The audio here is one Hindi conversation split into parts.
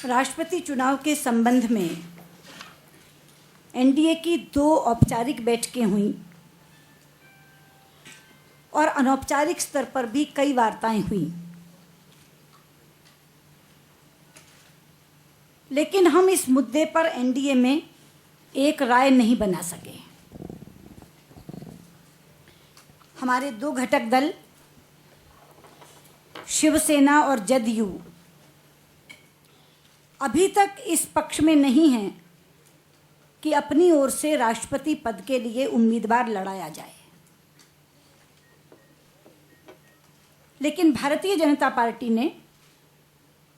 राष्ट्रपति चुनाव के संबंध में एनडीए की 2 औपचारिक बैठकें हुईं और अनौपचारिक स्तर पर भी कई वार्ताएं हुईं, लेकिन हम इस मुद्दे पर एनडीए में एक राय नहीं बना सके। हमारे 2 घटक दल शिवसेना और जदयू अभी तक इस पक्ष में नहीं हैं कि अपनी ओर से राष्ट्रपति पद के लिए उम्मीदवार लड़ाया जाए, लेकिन भारतीय जनता पार्टी ने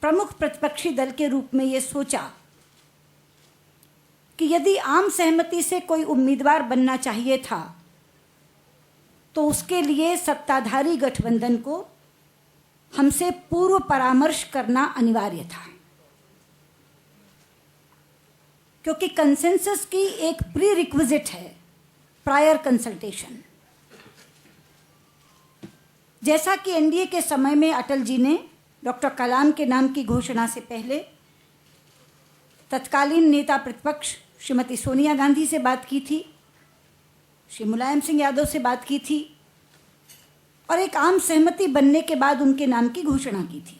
प्रमुख प्रतिपक्षी दल के रूप में ये सोचा कि यदि आम सहमति से कोई उम्मीदवार बनना चाहिए था तो उसके लिए सत्ताधारी गठबंधन को हमसे पूर्व परामर्श करना अनिवार्य था, क्योंकि कंसेंसस की एक प्री रिक्विजिट है प्रायर कंसल्टेशन। जैसा कि एनडीए के समय में अटल जी ने डॉक्टर कलाम के नाम की घोषणा से पहले तत्कालीन नेता प्रतिपक्ष श्रीमती सोनिया गांधी से बात की थी, श्री मुलायम सिंह यादव से बात की थी और एक आम सहमति बनने के बाद उनके नाम की घोषणा की थी।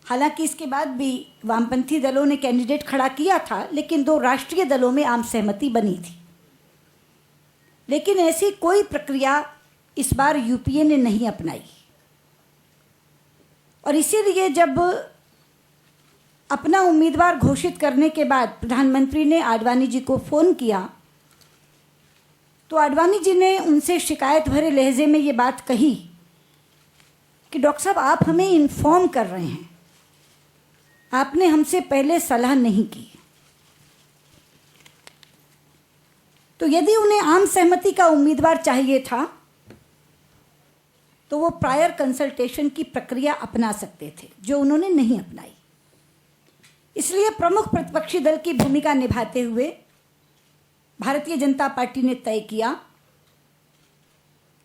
हालांकि इसके बाद भी वामपंथी दलों ने कैंडिडेट खड़ा किया था, लेकिन 2 राष्ट्रीय दलों में आम सहमति बनी थी। लेकिन ऐसी कोई प्रक्रिया इस बार यूपीए ने नहीं अपनाई और इसीलिए जब अपना उम्मीदवार घोषित करने के बाद प्रधानमंत्री ने आडवाणी जी को फ़ोन किया तो आडवाणी जी ने उनसे शिकायत भरे लहजे में ये बात कही कि डॉक्टर साहब, आप हमें इन्फॉर्म कर रहे हैं, आपने हमसे पहले सलाह नहीं की। तो यदि उन्हें आम सहमति का उम्मीदवार चाहिए था तो वो प्रायर कंसल्टेशन की प्रक्रिया अपना सकते थे, जो उन्होंने नहीं अपनाई। इसलिए प्रमुख प्रतिपक्षी दल की भूमिका निभाते हुए भारतीय जनता पार्टी ने तय किया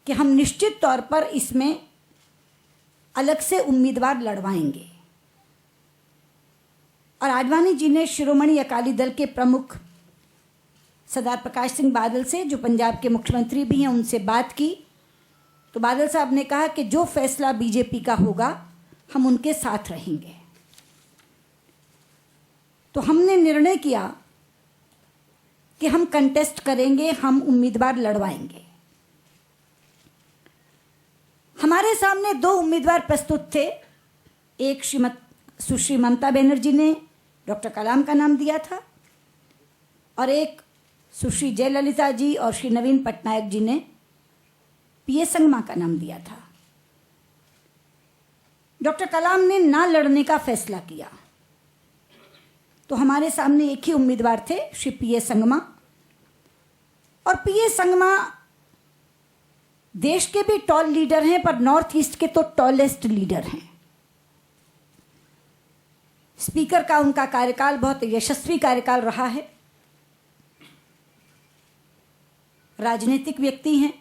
कि हम निश्चित तौर पर इसमें अलग से उम्मीदवार लड़वाएंगे और आडवाणी जी ने शिरोमणि अकाली दल के प्रमुख सरदार प्रकाश सिंह बादल से, जो पंजाब के मुख्यमंत्री भी हैं, उनसे बात की तो बादल साहब ने कहा कि जो फैसला बीजेपी का होगा हम उनके साथ रहेंगे। तो हमने निर्णय किया कि हम कंटेस्ट करेंगे, हम उम्मीदवार लड़वाएंगे। हमारे सामने 2 उम्मीदवार प्रस्तुत थे। एक सुश्री ममता बनर्जी ने डॉक्टर कलाम का नाम दिया था और एक सुश्री जयललिता जी और श्री नवीन पटनायक जी ने पीए संगमा का नाम दिया था। डॉक्टर कलाम ने ना लड़ने का फैसला किया तो हमारे सामने एक ही उम्मीदवार थे, श्री पीए संगमा। और पीए संगमा देश के भी टॉल लीडर हैं, पर नॉर्थ ईस्ट के तो टॉलेस्ट लीडर हैं। स्पीकर का उनका कार्यकाल बहुत यशस्वी कार्यकाल रहा है, राजनीतिक व्यक्ति हैं।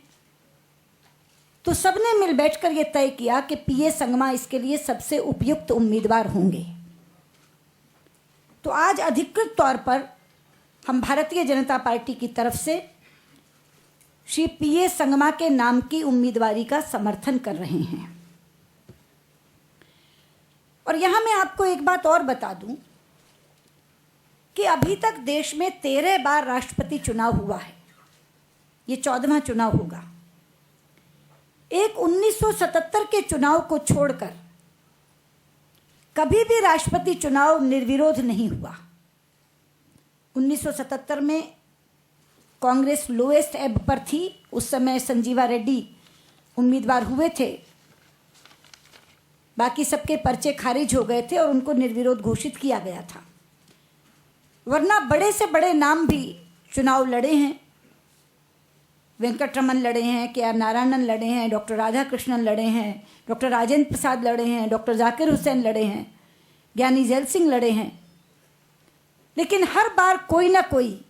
तो सबने मिल बैठकर यह तय किया कि पीए संगमा इसके लिए सबसे उपयुक्त उम्मीदवार होंगे। तो आज अधिकृत तौर पर हम भारतीय जनता पार्टी की तरफ से श्री पीए संगमा के नाम की उम्मीदवारी का समर्थन कर रहे हैं। और यहां मैं आपको एक बात और बता दूं कि अभी तक देश में 13 बार राष्ट्रपति चुनाव हुआ है, ये 14वां चुनाव होगा। एक 1977 के चुनाव को छोड़कर कभी भी राष्ट्रपति चुनाव निर्विरोध नहीं हुआ। 1977 में कांग्रेस लोएस्ट एब पर थी, उस समय संजीवा रेड्डी उम्मीदवार हुए थे, बाकी सबके पर्चे खारिज हो गए थे और उनको निर्विरोध घोषित किया गया था। वरना बड़े से बड़े नाम भी चुनाव लड़े हैं। वेंकटरमन लड़े हैं, के आर नारायणन लड़े हैं, डॉक्टर राधाकृष्णन लड़े हैं, डॉक्टर राजेंद्र प्रसाद लड़े हैं, डॉक्टर जाकिर हुसैन लड़े हैं, ज्ञानी जैल सिंह लड़े हैं। लेकिन हर बार कोई ना कोई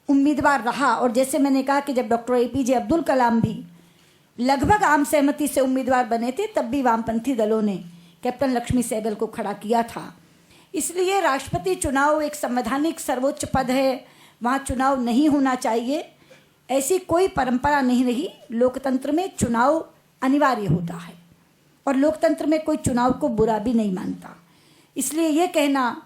उम्मीदवार रहा। और जैसे मैंने कहा कि जब डॉक्टर एपीजे अब्दुल कलाम भी लगभग आम सहमति से उम्मीदवार बने थे, तब भी वामपंथी दलों ने कैप्टन लक्ष्मी सहगल को खड़ा किया था। इसलिए राष्ट्रपति चुनाव एक संवैधानिक सर्वोच्च पद है, वहाँ चुनाव नहीं होना चाहिए, ऐसी कोई परंपरा नहीं रही। लोकतंत्र में चुनाव अनिवार्य होता है और लोकतंत्र में कोई चुनाव को बुरा भी नहीं मानता। इसलिए ये कहना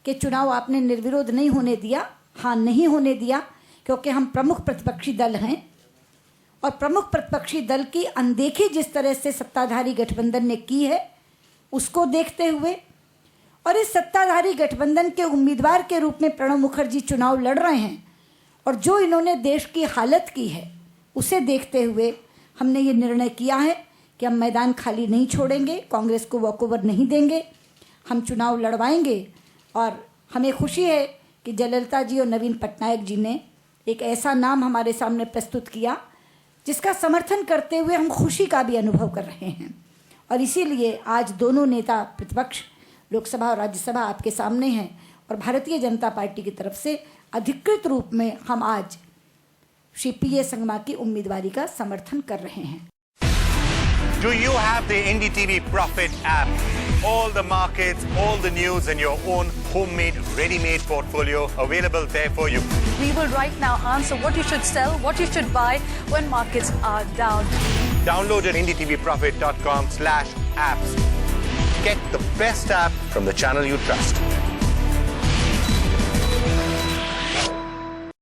कि चुनाव आपने निर्विरोध नहीं होने दिया, हाँ नहीं होने दिया, क्योंकि हम प्रमुख प्रतिपक्षी दल हैं और प्रमुख प्रतिपक्षी दल की अनदेखी जिस तरह से सत्ताधारी गठबंधन ने की है उसको देखते हुए और इस सत्ताधारी गठबंधन के उम्मीदवार के रूप में प्रणब मुखर्जी चुनाव लड़ रहे हैं और जो इन्होंने देश की हालत की है उसे देखते हुए हमने ये निर्णय किया है कि हम मैदान खाली नहीं छोड़ेंगे, कांग्रेस को वॉकओवर नहीं देंगे, हम चुनाव लड़वाएंगे। और हमें खुशी है कि जयललिता जी और नवीन पटनायक जी ने एक ऐसा नाम हमारे सामने प्रस्तुत किया जिसका समर्थन करते हुए हम खुशी का भी अनुभव कर रहे हैं। और इसीलिए आज दोनों नेता प्रतिपक्ष लोकसभा और राज्यसभा आपके सामने हैं और भारतीय जनता पार्टी की तरफ से अधिकृत रूप में हम आज श्री पीए संगमा की उम्मीदवारी का समर्थन कर रहे हैं। Do you have the NDTV Profit app? All the markets, all the news and your own homemade, ready-made portfolio available there for you. We will right now answer what you should sell, what you should buy when markets are down. Download at ndtvprofit.com/apps. Get the best app from the channel you trust.